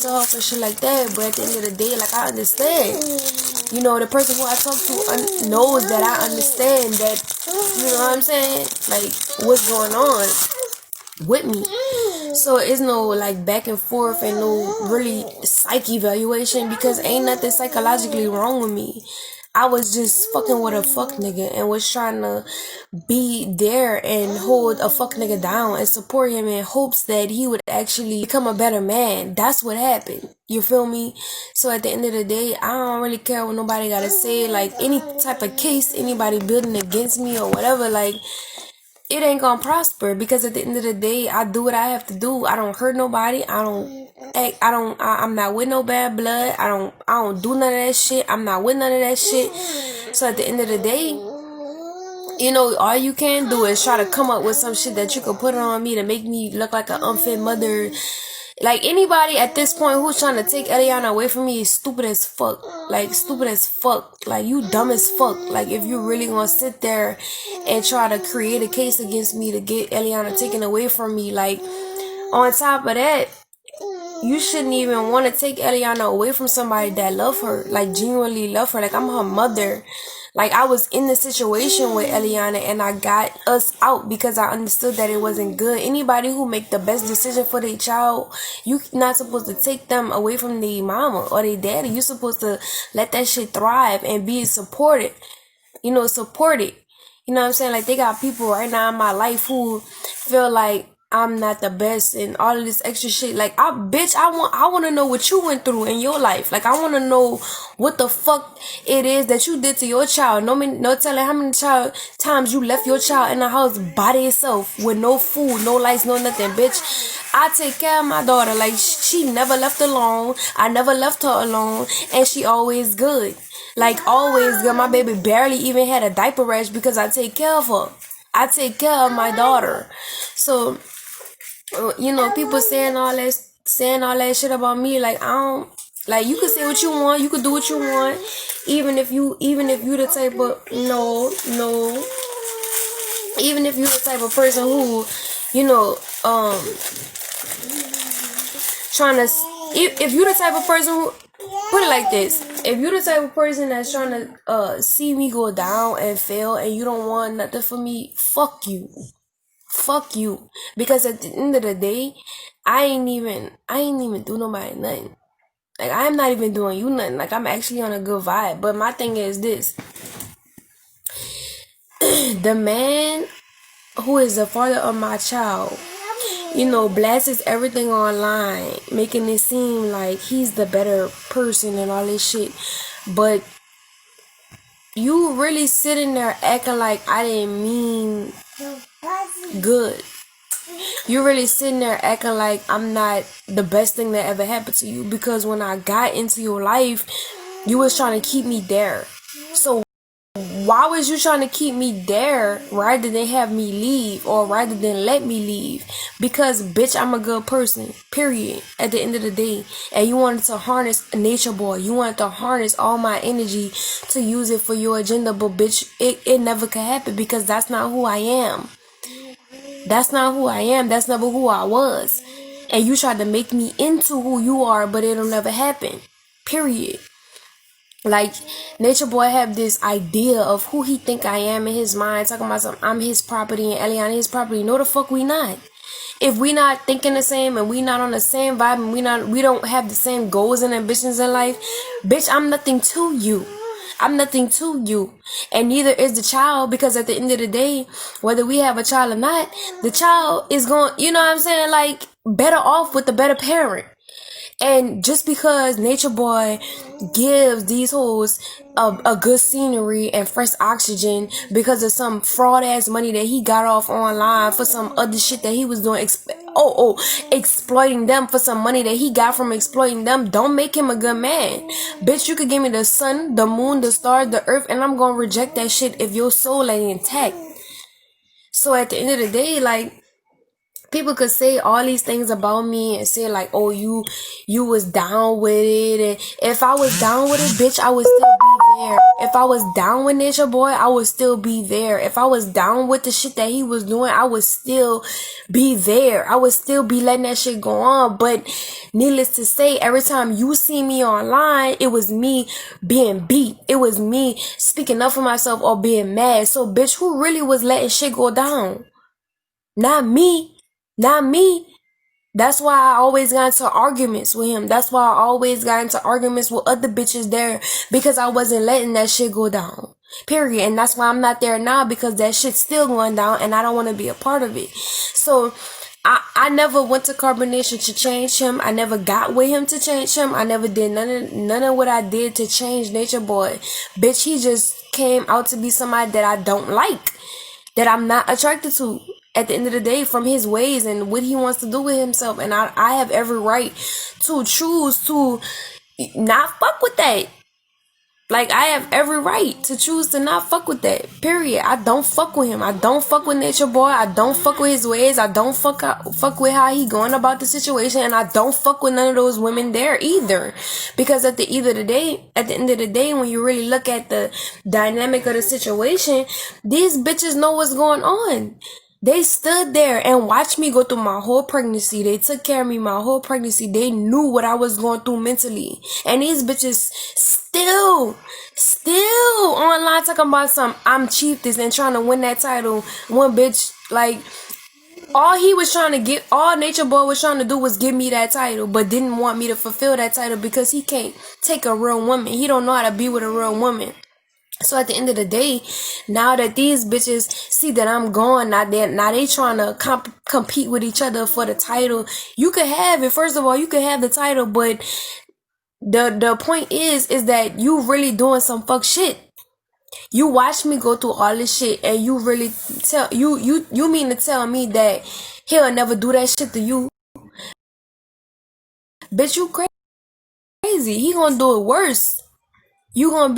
to her for shit like that, but at the end of the day, like, I understand. You know, the person who I talk to knows that I understand that, you know what I'm saying? Like, what's going on with me. So it's no like back and forth and no really psych evaluation, because ain't nothing psychologically wrong with me. I was just fucking with a fuck nigga and was trying to be there and hold a fuck nigga down and support him in hopes that he would actually become a better man. That's what happened. You feel me? So at the end of the day, I don't really care what nobody gotta say. Like, any type of case anybody building against me or whatever, like, it ain't gonna prosper, because at the end of the day, I do what I have to do. I don't hurt nobody. I'm not with no bad blood. I don't do none of that shit. I'm not with none of that shit. So at the end of the day, you know, all you can do is try to come up with some shit that you could put on me to make me look like an unfit mother. Like, anybody at this point who's trying to take Eliana away from me is stupid as fuck. Like, stupid as fuck. Like, you dumb as fuck. Like, if you really gonna sit there and try to create a case against me to get Eliana taken away from me, like, on top of that, you shouldn't even want to take Eliana away from somebody that love her, like, genuinely love her. Like, I'm her mother. Like, I was in the situation with Eliana and I got us out because I understood that it wasn't good. Anybody who make the best decision for their child, you not supposed to take them away from their mama or their daddy. You supposed to let that shit thrive and be supported. You know, support it. You know what I'm saying? Like, they got people right now in my life who feel like I'm not the best and all of this extra shit. Like, I want to know what you went through in your life. Like, I want to know what the fuck it is that you did to your child. No telling how many times you left your child in the house by itself with no food, no lights, no nothing, bitch. I take care of my daughter. Like, she never left alone. I never left her alone, and she always good. Like, always good. My baby barely even had a diaper rash because I take care of her. I take care of my daughter. So, you know, people saying all that shit about me, like, I don't, like, you can say what you want, you can do what you want, even if you the type of even if you the type of person who, you know, trying to, if you the type of person who, put it like this, if you the type of person that's trying to see me go down and fail and you don't want nothing for me, fuck you. Fuck you. Because at the end of the day, I ain't even do nobody nothing. Like, I'm not even doing you nothing. Like, I'm actually on a good vibe. But my thing is this. The man who is the father of my child, you know, blasts everything online, making it seem like he's the better person and all this shit. But you really sitting there acting like I didn't mean good. You really sitting there acting like I'm not the best thing that ever happened to you, because when I got into your life, you was trying to keep me there. So why was you trying to keep me there rather than have me leave, or rather than let me leave? Because, bitch, I'm a good person, period, at the end of the day. And you wanted to harness NatureBoy. You wanted to harness all my energy to use it for your agenda. But, bitch, it never could happen, because that's not who I am. That's not who I am. That's never who I was. And you tried to make me into who you are, but it'll never happen, period. Like, NatureBoy have this idea of who he think I am in his mind, talking about something, I'm his property and Eliana his property. No, the fuck we not. If we not thinking the same and we not on the same vibe and we don't have the same goals and ambitions in life, bitch, I'm nothing to you. I'm nothing to you. And neither is the child, because at the end of the day, whether we have a child or not, the child is going, you know what I'm saying, like, better off with the better parent. And just because NatureBoy gives these hoes a good scenery and fresh oxygen because of some fraud ass money that he got off online for some other shit that he was doing, exploiting them for some money that he got from exploiting them, don't make him a good man. Bitch, you could give me the sun, the moon, the stars, the earth, and I'm gonna reject that shit if your soul ain't intact. So at the end of the day, like, people could say all these things about me and say like, oh, you was down with it. And if I was down with it, bitch, I would still be there. If I was down with NatureBoy, I would still be there. If I was down with the shit that he was doing, I would still be there. I would still be letting that shit go on. But needless to say, every time you see me online, it was me being beat. It was me speaking up for myself or being mad. So bitch, who really was letting shit go down? Not me. Not me. That's why I always got into arguments with him. That's why I always got into arguments with other bitches there, because I wasn't letting that shit go down. Period. And that's why I'm not there now, because that shit's still going down and I don't want to be a part of it. So I never went to Carbonation to change him. I never got with him to change him. I never did none of what I did to change NatureBoy. Bitch, he just came out to be somebody that I don't like, that I'm not attracted to at the end of the day, from his ways and what he wants to do with himself. And I have every right to choose to not fuck with that. Like, I have every right to choose to not fuck with that. Period. I don't fuck with him. I don't fuck with NatureBoy. I don't fuck with his ways. I don't fuck with how he going about the situation. And I don't fuck with none of those women there either. Because at the end of the day, when you really look at the dynamic of the situation, these bitches know what's going on. They stood there and watched me go through my whole pregnancy. They took care of me my whole pregnancy. They knew what I was going through mentally. And these bitches still online talking about some I'm chiefess and trying to win that title. One bitch, like, all NatureBoy was trying to do was give me that title, but didn't want me to fulfill that title because he can't take a real woman. He don't know how to be with a real woman. So at the end of the day, now that these bitches see that I'm gone, now they trying to compete with each other for the title. You could have it. First of all, you could have the title, but the point is that you really doing some fuck shit. You watch me go through all this shit, and you really you mean to tell me that he'll never do that shit to you? Bitch, you crazy. He gonna do it worse. You gonna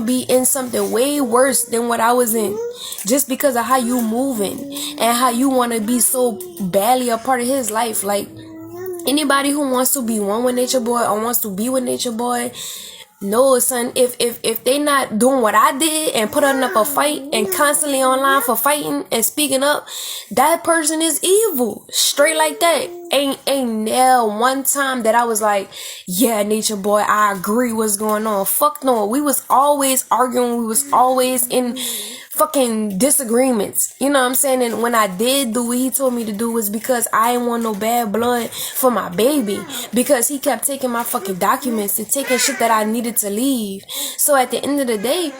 be in something way worse than what I was in, just because of how you moving and how you want to be so badly a part of his life. Like, anybody who wants to be one with NatureBoy or wants to be with NatureBoy, no, son, if they not doing what I did and putting up a fight and constantly online for fighting and speaking up, that person is evil. Straight like that. Ain't now one time that I was like, yeah, NatureBoy, I agree what's going on. Fuck no. We was always arguing. We was always in fucking disagreements. You know what I'm saying? And when I did do what he told me to do, was because I didn't want no bad blood for my baby, because he kept taking my fucking documents and taking shit that I needed to leave. So at the end of the day,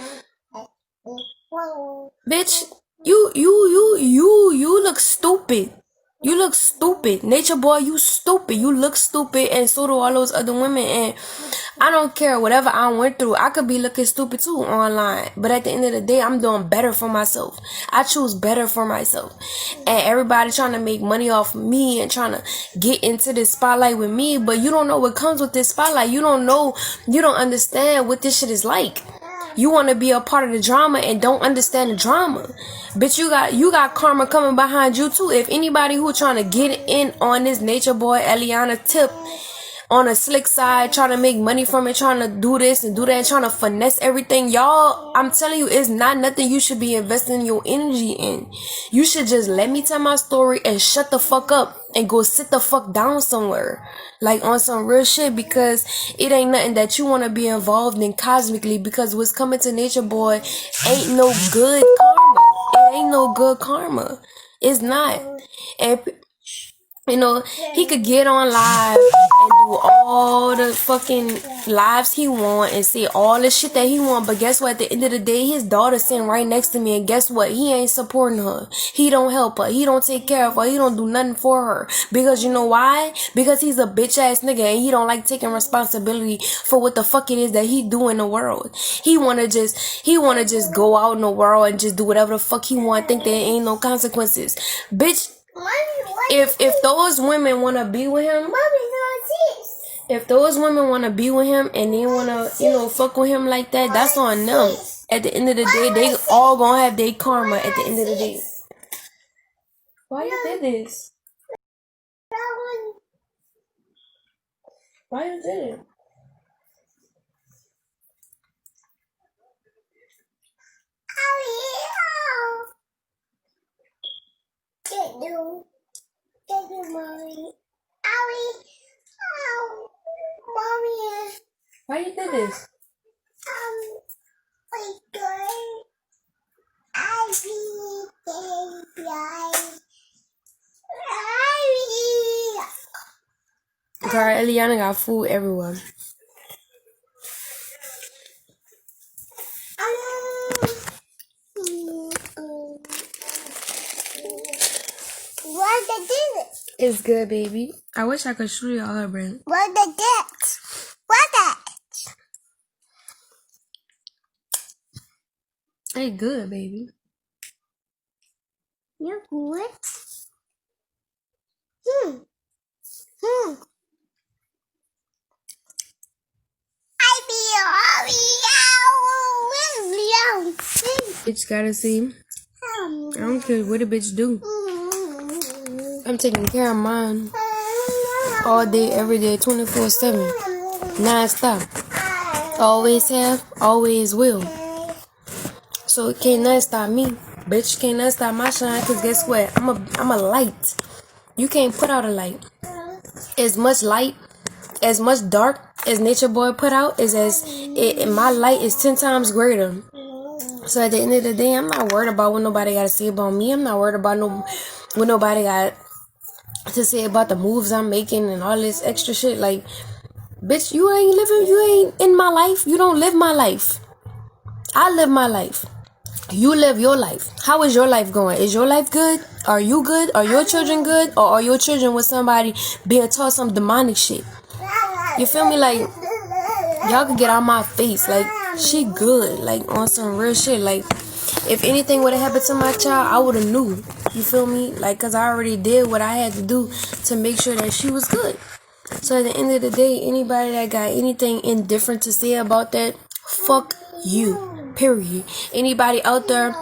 bitch, you look stupid. You look stupid. NatureBoy, you stupid. You look stupid, and so do all those other women. And I don't care whatever I went through. I could be looking stupid too online. But at the end of the day, I'm doing better for myself. I choose better for myself. And everybody trying to make money off me and trying to get into this spotlight with me. But you don't know what comes with this spotlight. You don't understand what this shit is like. You want to be a part of the drama and don't understand the drama. Bitch, you got karma coming behind you too. If anybody who trying to get in on this NatureBoy Eliana tip on a slick side, trying to make money from it, trying to do this and do that, trying to finesse everything, y'all, I'm telling you, it's not nothing you should be investing your energy in. You should just let me tell my story and shut the fuck up and go sit the fuck down somewhere, like on some real shit, because it ain't nothing that you want to be involved in cosmically, because what's coming to NatureBoy ain't no good karma. It ain't no good karma. It's not. And you know, he could get on live and do all the fucking lives he want and say all the shit that he want. But guess what? At the end of the day, his daughter's sitting right next to me. And guess what? He ain't supporting her. He don't help her. He don't take care of her. He don't do nothing for her. Because you know why? Because he's a bitch ass nigga and he don't like taking responsibility for what the fuck it is that he do in the world. He wanna just go out in the world and just do whatever the fuck he want. Think there ain't no consequences. Bitch, if those women want to be with him, if those women want to be with him and they want to, fuck with him like that, that's on them. At the end of the day, they all gonna have their karma at the end of the day. Why you did this? Why you did it? Thank you, Mommy. Mommy. Why you did this? Girl, Eliana got food everywhere. What the did? It's good, baby. I wish I could show you all her brain. What the did? What that? Hey, good, baby. You're good. Bitch gotta see. I don't care what a bitch do. I'm taking care of mine all day, every day, 24/7, non-stop. Always have, always will. So it can't nothing stop me. Bitch can't nothing stop my shine, cause guess what? I'm a light. You can't put out a light. As much light, as much dark as NatureBoy put out, my light is 10 times greater. So at the end of the day, I'm not worried about what nobody got to say about me. I'm not worried about what nobody got to say about the moves I'm making and all this extra shit. Like, bitch, you ain't in my life. You don't live my life. I live my life. You live your life. How is your life going? Is your life good? Are you good? Are your children good? Or are your children with somebody being taught some demonic shit? You feel me? Like, y'all could get out my face. Like, she good. Like, on some real shit. Like, if anything would have happened to my child, I would have knew. You feel me? Like, cause I already did what I had to do to make sure that she was good. So at the end of the day, anybody that got anything indifferent to say about that, fuck you. Period. Anybody out there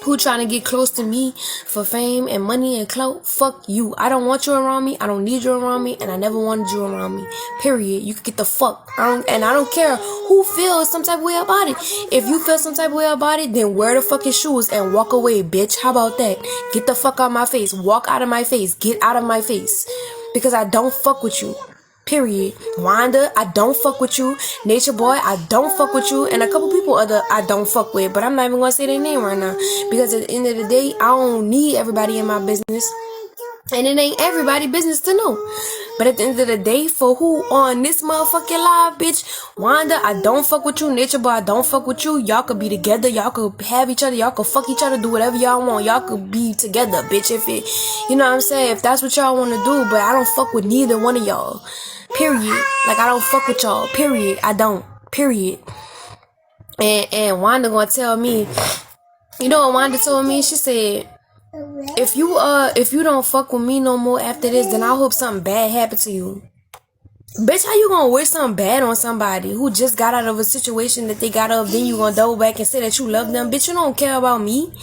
who trying to get close to me for fame and money and clout, fuck you. I don't want you around me. I don't need you around me, and I never wanted you around me. Period. You can get the fuck. I don't care who feels some type of way about it. If you feel some type of way about it, then wear the fucking shoes and walk away, bitch. How about that? Get the fuck out of my face. Walk out of my face. Get out of my face. Because I don't fuck with you. Period. Wanda, I don't fuck with you. NatureBoy, I don't fuck with you. And a couple people other I don't fuck with. But I'm not even gonna say their name right now. Because at the end of the day, I don't need everybody in my business. And it ain't everybody's business to know. But at the end of the day, for who on this motherfucking live, bitch, Wanda, I don't fuck with you. NatureBoy, I don't fuck with you. Y'all could be together. Y'all could have each other. Y'all could fuck each other. Do whatever y'all want. Y'all could be together, bitch. If it, you know what I'm saying? If that's what y'all want to do. But I don't fuck with neither one of y'all. Period. Like, I don't fuck with y'all. Period. I don't. Period. And Wanda gonna tell me, you know what Wanda told me? She said, if you don't fuck with me no more after this, then I hope something bad happened to you. Bitch, how you gonna wish something bad on somebody who just got out of a situation that they got out of, then you gonna double back and say that you love them? Bitch, you don't care about me.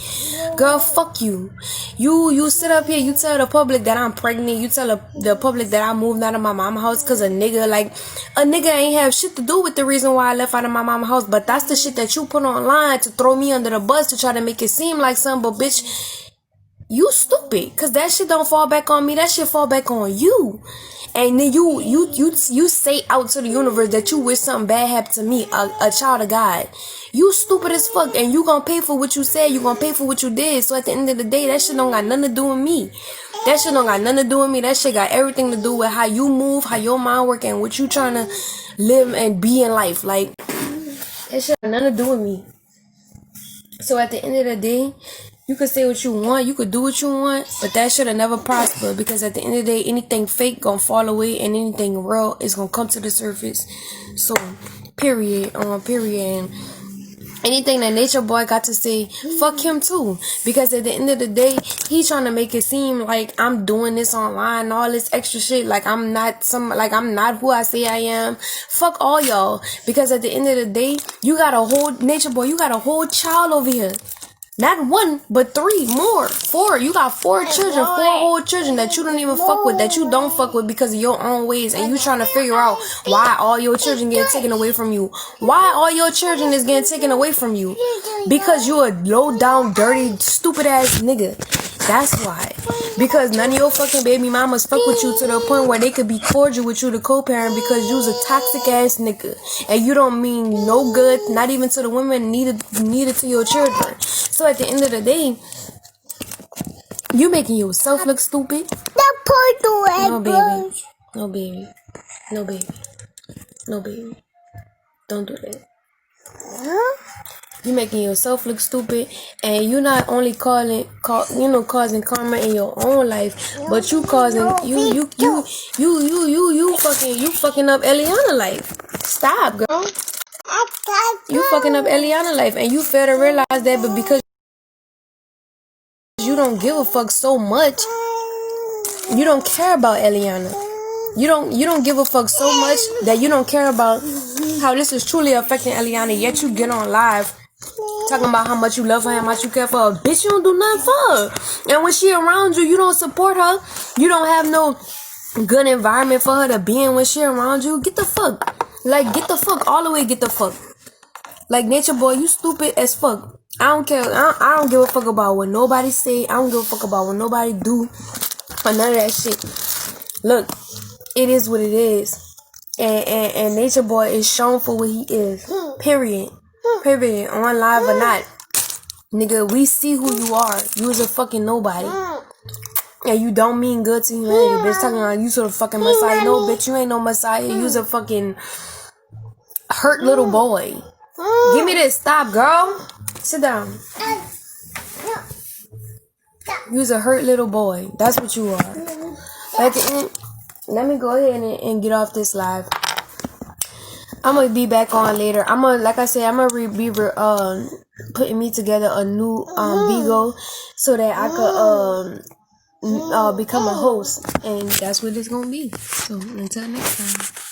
Girl, fuck you. You sit up here, you tell the public that I'm pregnant, you tell the public that I moved out of my mama's house cause a nigga ain't have shit to do with the reason why I left out of my mama's house, but that's the shit that you put online to throw me under the bus to try to make it seem like something. But bitch, you stupid, cause that shit don't fall back on me, that shit fall back on you. And then you say out to the universe that you wish something bad happened to me, a child of God. You stupid as fuck, and you gonna pay for what you said, you gonna pay for what you did. So at the end of the day, that shit don't got nothing to do with me. That shit don't got nothing to do with me. That shit got everything to do with how you move, how your mind work, and what you trying to live and be in life. Like, that shit got nothing to do with me. So at the end of the day, you could say what you want, you could do what you want, but that should have never prospered, because at the end of the day, anything fake gonna fall away and anything real is gonna come to the surface. So, period. And anything that NatureBoy got to say, fuck him too. Because at the end of the day, he's trying to make it seem like I'm doing this online, all this extra shit, like I'm not who I say I am. Fuck all y'all. Because at the end of the day, you got a whole NatureBoy, you got a whole child over here. Not one, but 3 more. 4. You got 4 children, 4 whole children that you don't even fuck with, that you don't fuck with because of your own ways. And you trying to figure out why all your children get taken away from you. Why all your children is getting taken away from you? Because you a low down, dirty, stupid ass nigga. That's why. Because none of your fucking baby mamas fuck with you to the point where they could be cordial with you to co-parent because you's a toxic ass nigga. And you don't mean no good, not even to the women, neither to your children. So at the end of the day, you making yourself look stupid. No baby. No baby. No baby. No baby. Don't do that. You making yourself look stupid, and you not only causing karma in your own life, but you causing you fucking up Eliana's life. Stop, girl. You fucking up Eliana's life, and you fail to realize that, but because you don't give a fuck so much, you don't care about Eliana. You don't give a fuck so much that you don't care about how this is truly affecting Eliana, yet you get on live talking about how much you love her, how much you care for her. Bitch, you don't do nothing for her. And when she around you, you don't support her. You don't have no good environment for her to be in when she around you. Get the fuck. Like, get the fuck. All the way get the fuck. Like, NatureBoy, you stupid as fuck. I don't care. I don't give a fuck about what nobody say. I don't give a fuck about what nobody do. Or none of that shit. Look, it is what it is. And NatureBoy is shown for what he is. Period. Period. On live or not. Nigga, we see who you are. You was a fucking nobody. And you don't mean good to humanity. Bitch talking about you sort of fucking Messiah. No, bitch, you ain't no Messiah. You was a fucking hurt little boy. Give me this. Stop, girl. Sit down. You was a hurt little boy. That's what you are. At the end, let me go ahead and get off this live. I'm gonna be back on later. Like I said, I'm gonna be putting me together a new Bigo so that I could become a host, and that's what it's gonna be. So until next time.